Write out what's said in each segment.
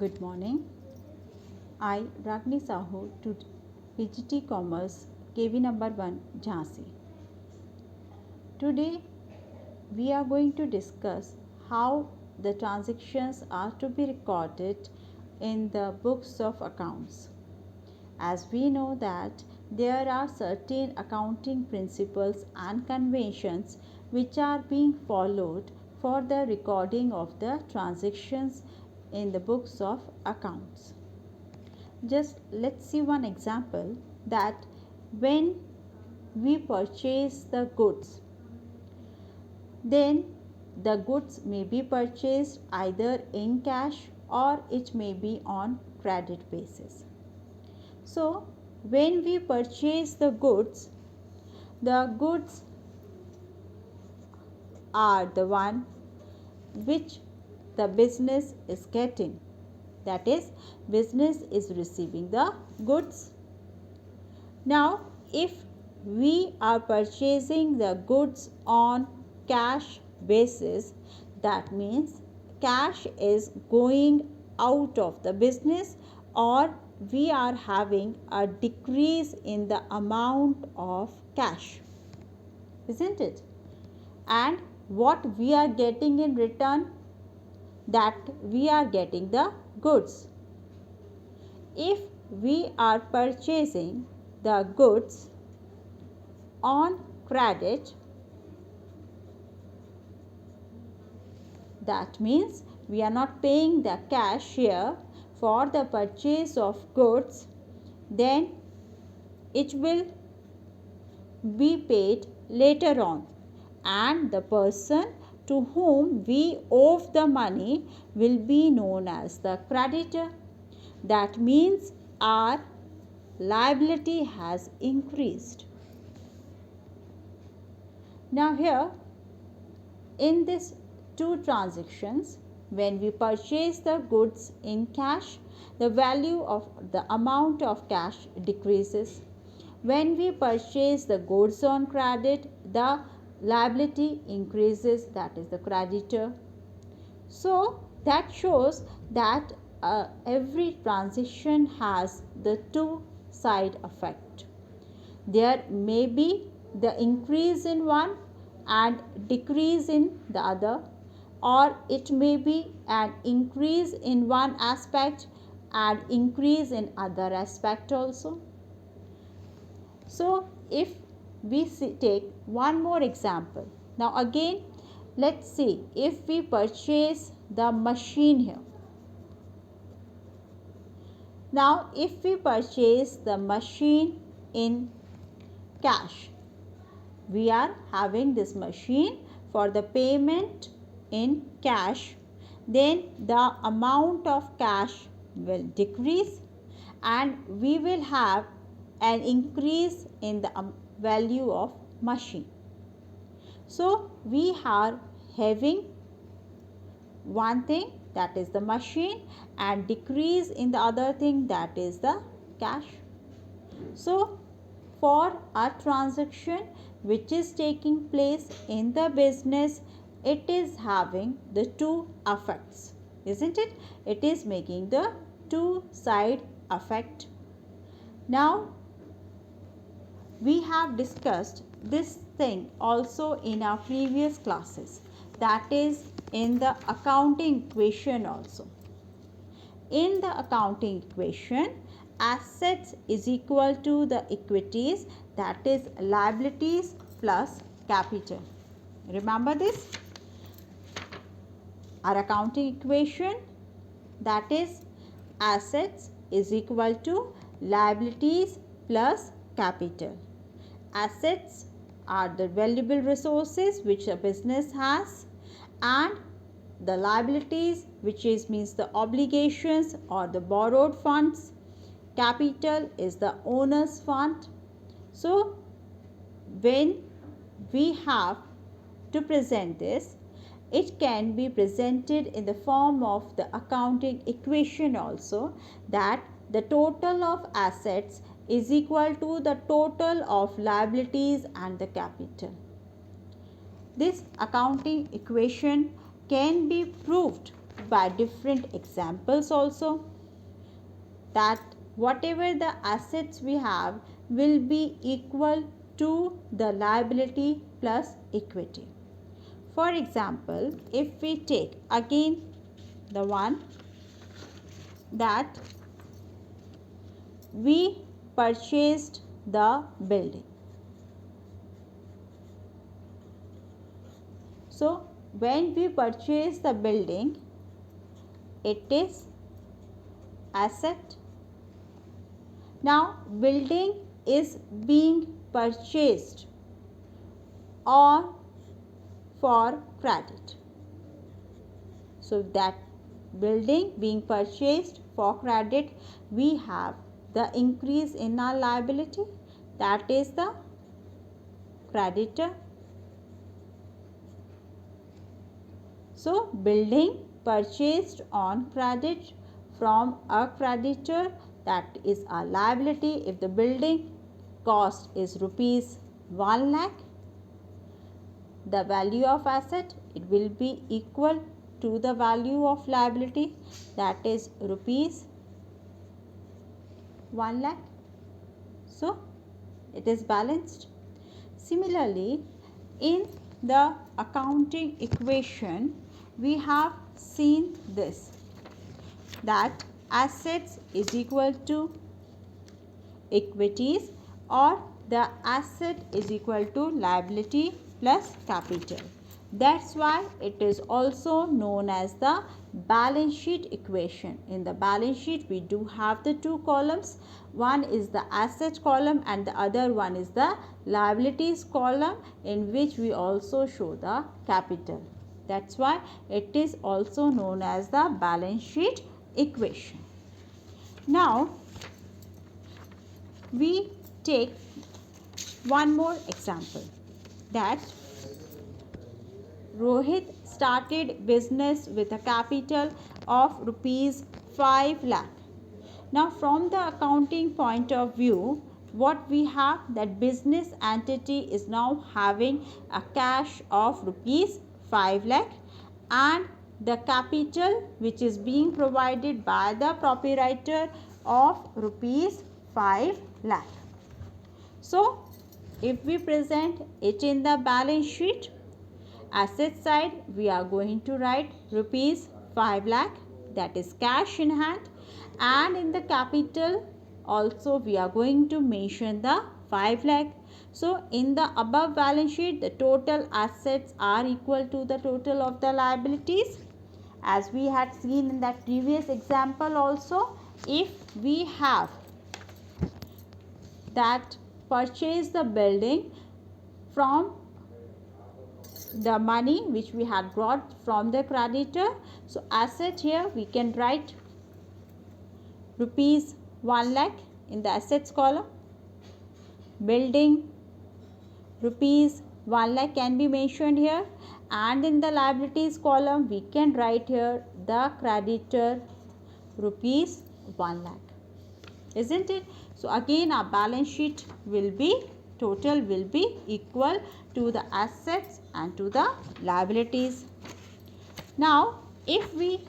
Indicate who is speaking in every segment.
Speaker 1: Good morning. I, Ragni Sahu, to PGT Commerce, KV number 1, Jhansi. Today, we are going to discuss how the transactions are to be recorded in the books of accounts. As we know that there are certain accounting principles and conventions which are being followed for the recording of the transactions in the books of accounts. Just let's see one example that when we purchase the goods, then the goods may be purchased either in cash or it may be on credit basis. So when we purchase the goods are the one which the business is getting. That is, business is receiving the goods. Now, if we are purchasing the goods on cash basis, that means cash is going out of the business, or we are having a decrease in the amount of cash, isn't it? And what we are getting in return, that we are getting the goods. If we are purchasing the goods on credit, that means we are not paying the cash here for the purchase of goods, then it will be paid later on, and the person to whom we owe the money will be known as the creditor. That means our liability has increased. Now here in these two transactions, when we purchase the goods in cash, the value of the amount of cash decreases. When we purchase the goods on credit, the liability increases, that is the creditor. So that shows that every transaction has the two side effect. There may be the increase in one and decrease in the other, or it may be an increase in one aspect and increase in other aspect also. So if we take one more example. Now again, let's see, if we purchase the machine here. Now if we purchase the machine in cash, we are having this machine for the payment in cash, then the amount of cash will decrease and we will have an increase in the value of machine. So we are having one thing, that is the machine, and decrease in the other thing, that is the cash. So for a transaction which is taking place in the business, it is having the two effects, isn't it? It is making the two side effect. Now we have discussed this thing also in our previous classes, that is in the accounting equation also. In the accounting equation, assets is equal to the equities, that is liabilities plus capital. Remember this? Our accounting equation, that is assets is equal to liabilities plus capital. Assets are the valuable resources which a business has, and the liabilities, which means the obligations or the borrowed funds. Capital is the owner's fund. So when we have to present this, it can be presented in the form of the accounting equation also, that the total of assets is equal to the total of liabilities and the capital. This accounting equation can be proved by different examples also, that whatever the assets we have will be equal to the liability plus equity. For example, if we take again the one that we purchased the building. So when we purchase the building, it is asset. Now building is being purchased on for credit. So that building being purchased for credit, we have the increase in our liability, that is the creditor. So building purchased on credit from a creditor, that is a liability. If the building cost is rupees 1 lakh, the value of asset, it will be equal to the value of liability, that is rupees 1 lakh. So it is balanced. Similarly, in the accounting equation, we have seen this, that assets is equal to equities, or the asset is equal to liability plus capital. That's why it is also known as the balance sheet equation. In the balance sheet, we do have the two columns. One is the asset column and the other one is the liabilities column, in which we also show the capital. That's why it is also known as the balance sheet equation. Now we take one more example, that Rohit started business with a capital of rupees 5 lakh. Now from the accounting point of view, what we have, that business entity is now having a cash of rupees 5 lakh and the capital which is being provided by the proprietor of rupees 5 lakh. So if we present it in the balance sheet, asset side we are going to write rupees 5 lakh, that is cash in hand, and in the capital also we are going to mention the 5 lakh. So in the above balance sheet, the total assets are equal to the total of the liabilities, as we had seen in that previous example also. If we have that purchase the building from the money which we had brought from the creditor, so asset here we can write rupees 1 lakh in the assets column. Building rupees 1 lakh can be mentioned here, and in the liabilities column we can write here the creditor rupees 1 lakh, isn't it? So again our balance sheet will be, total will be equal to the assets and to the liabilities. Now if we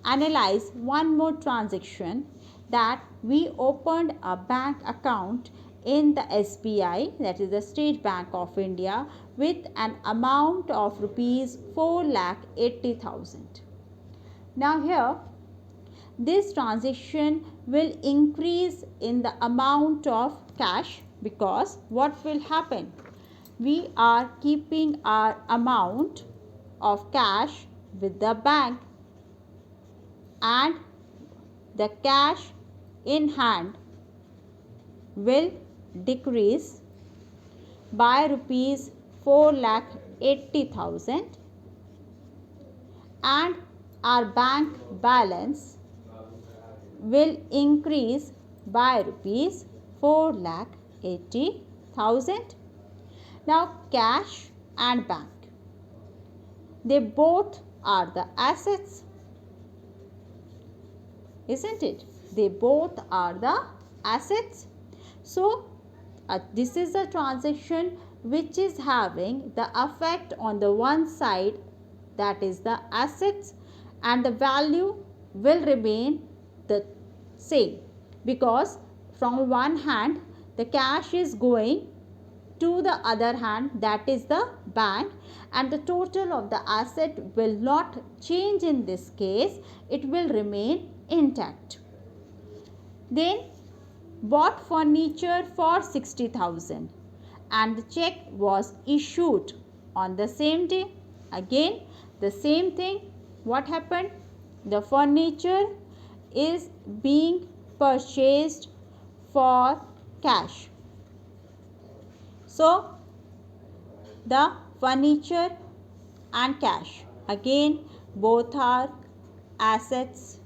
Speaker 1: analyze one more transaction, that we opened a bank account in the SBI, that is the State Bank of India, with an amount of rupees 4,80,000. Now here this transaction will increase in the amount of cash, because what will happen, we are keeping our amount of cash with the bank, and the cash in hand will decrease by rupees 4,80,000, and our bank balance will increase by rupees 4,80,000. Now cash and bank, they both are the assets, isn't it? They both are the assets. So this is a transaction which is having the effect on the one side, that is the assets, and the value will remain the same, because from one hand the cash is going to the other hand, that is the bank, and the total of the asset will not change in this case, it will remain intact. Then bought furniture for 60,000 and the check was issued on the same day. Again the same thing, what happened? The furniture is being purchased for cash. So the furniture and cash, again both are assets.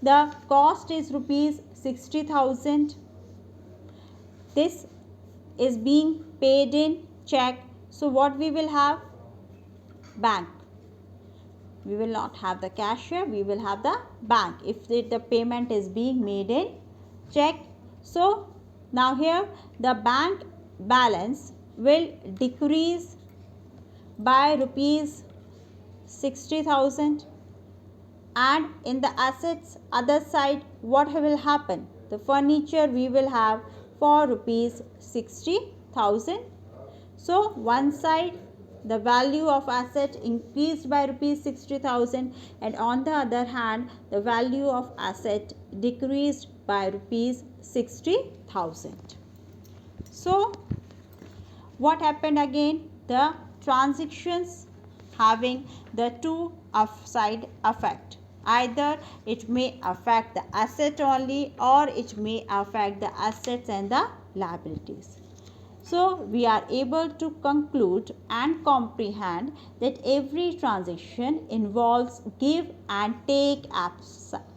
Speaker 1: The cost is rupees 60,000. This is being paid in check. So what we will have? Bank. We will not have the cashier, we will have the bank if the payment is being made in check. So now here the bank balance will decrease by rupees 60,000, and in the assets other side what will happen? The furniture we will have for rupees 60,000. So one side the value of asset increased by rupees 60,000, and on the other hand the value of asset decreased by rupees 60,000. So what happened again? The transactions having the two side effect. Either it may affect the asset only, or it may affect the assets and the liabilities. So we are able to conclude and comprehend that every transaction involves give and take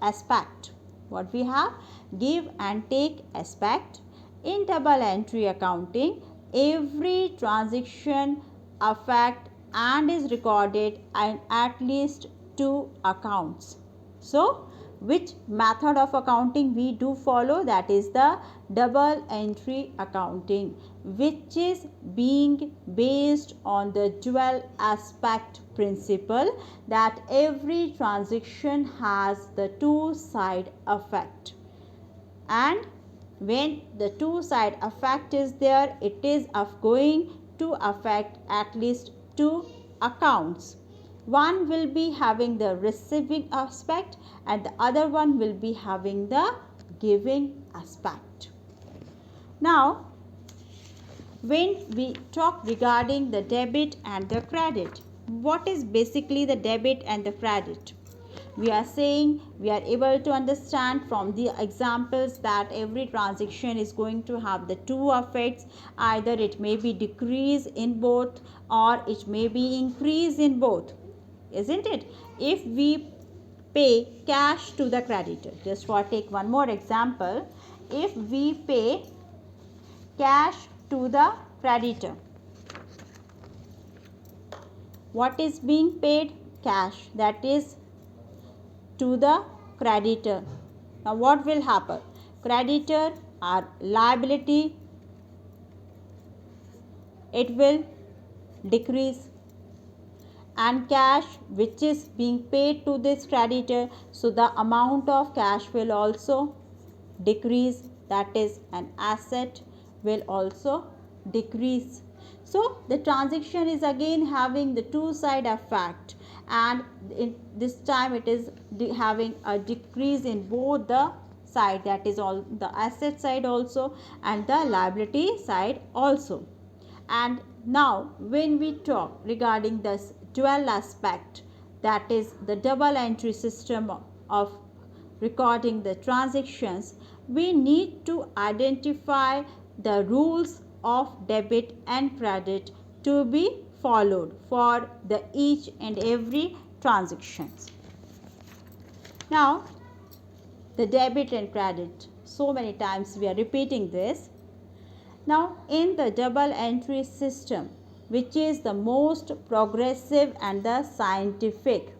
Speaker 1: aspect. What we have? Give and take aspect. In double entry accounting, every transaction affect and is recorded in at least two accounts. So which method of accounting we do follow? That is the double entry accounting, which is being based on the dual aspect principle, that every transaction has the two side effect, and when the two side effect is there, it is going to affect at least two accounts. One will be having the receiving aspect and the other one will be having the giving aspect. Now when we talk regarding the debit and the credit, what is basically the debit and the credit? We are saying, we are able to understand from the examples that every transaction is going to have the two effects. Either it may be decrease in both or it may be increase in both, isn't it? If we pay cash to the creditor, just for take one more example, if we pay cash to the creditor, what is being paid? Cash, that is to the creditor. Now what will happen? Creditor or liability, it will decrease, and cash which is being paid to this creditor, so the amount of cash will also decrease, that is an asset will also decrease. So the transaction is again having the two side effect, and in this time it is having a decrease in both the side, that is all the asset side also and the liability side also. And now when we talk regarding this dual aspect, that is the double entry system of recording the transactions, we need to identify the rules of debit and credit to be followed for the each and every transactions. Now the debit and credit, so many times we are repeating this. Now in the double entry system, which is the most progressive and the scientific,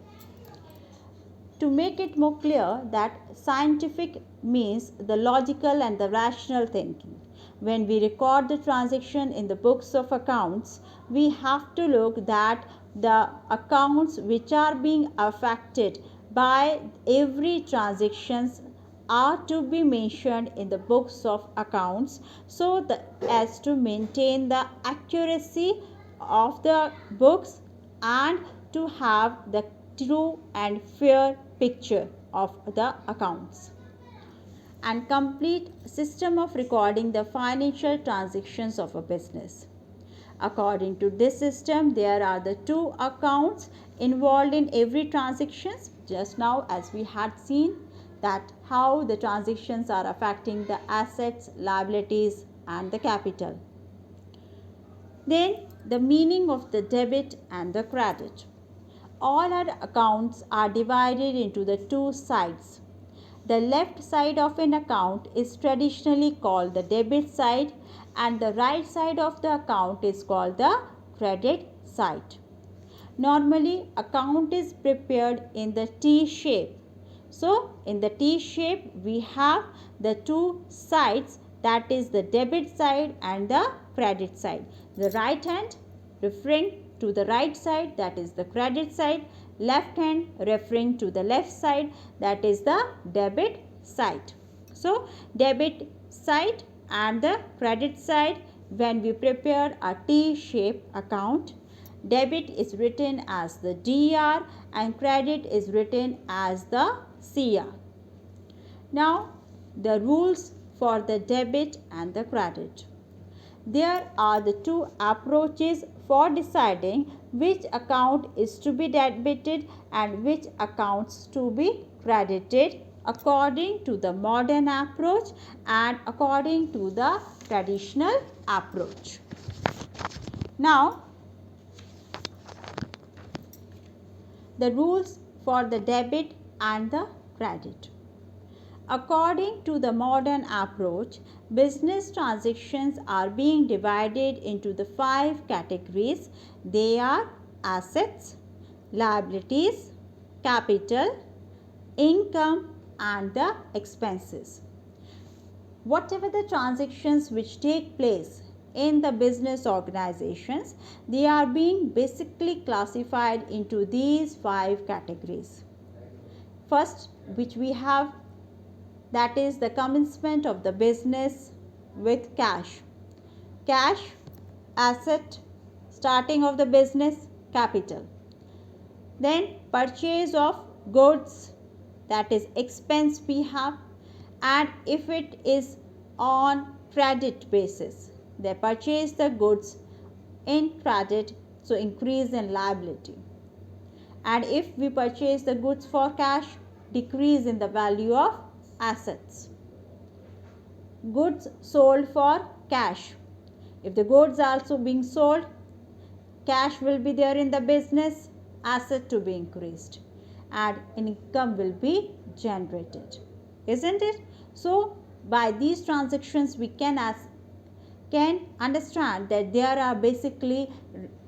Speaker 1: to make it more clear, that scientific means the logical and the rational thinking. When we record the transaction in the books of accounts, we have to look that the accounts which are being affected by every transactions are to be mentioned in the books of accounts so as to maintain the accuracy of the books and to have the true and fair picture of the accounts and complete system of recording the financial transactions of a business. According to this system, there are the two accounts involved in every transactions. Just now as we had seen that how the transactions are affecting the assets, liabilities and the capital. Then the meaning of the debit and the credit. All our accounts are divided into the two sides. The left side of an account is traditionally called the debit side and the right side of the account is called the credit side. Normally, account is prepared in the T shape. So, in the T shape, we have the two sides, that is the debit side and the credit side. The right hand referring to the right side, that is the credit side. Left hand referring to the left side, that is the debit side. So, debit side and the credit side, when we prepare a T-shaped account, debit is written as the DR and credit is written as the CR. Now, the rules for the debit and the credit. There are the two approaches for deciding which account is to be debited and which accounts to be credited according to the modern approach and according to the traditional approach. Now, the rules for the debit and the credit. According to the modern approach, business transactions are being divided into the 5 categories. They are assets, liabilities, capital, income and the expenses. Whatever the transactions which take place in the business organizations, they are being basically classified into these 5 categories. First, which we have, that is the commencement of the business with cash. Cash, asset, starting of the business, capital. Then purchase of goods, that is expense we have, and if it is on credit basis, they purchase the goods in credit, so increase in liability. And if we purchase the goods for cash, decrease in the value of assets. Goods sold for cash. If the goods are also being sold, cash will be there in the business, asset to be increased and income will be generated. Isn't it? So, by these transactions we can understand that there are basically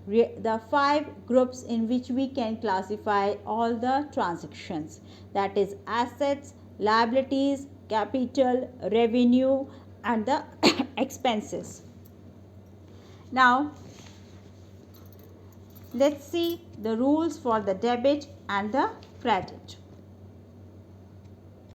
Speaker 1: the 5 groups in which we can classify all the transactions, that is assets, liabilities, capital, revenue and the expenses. Now, let's see the rules for the debit and the credit.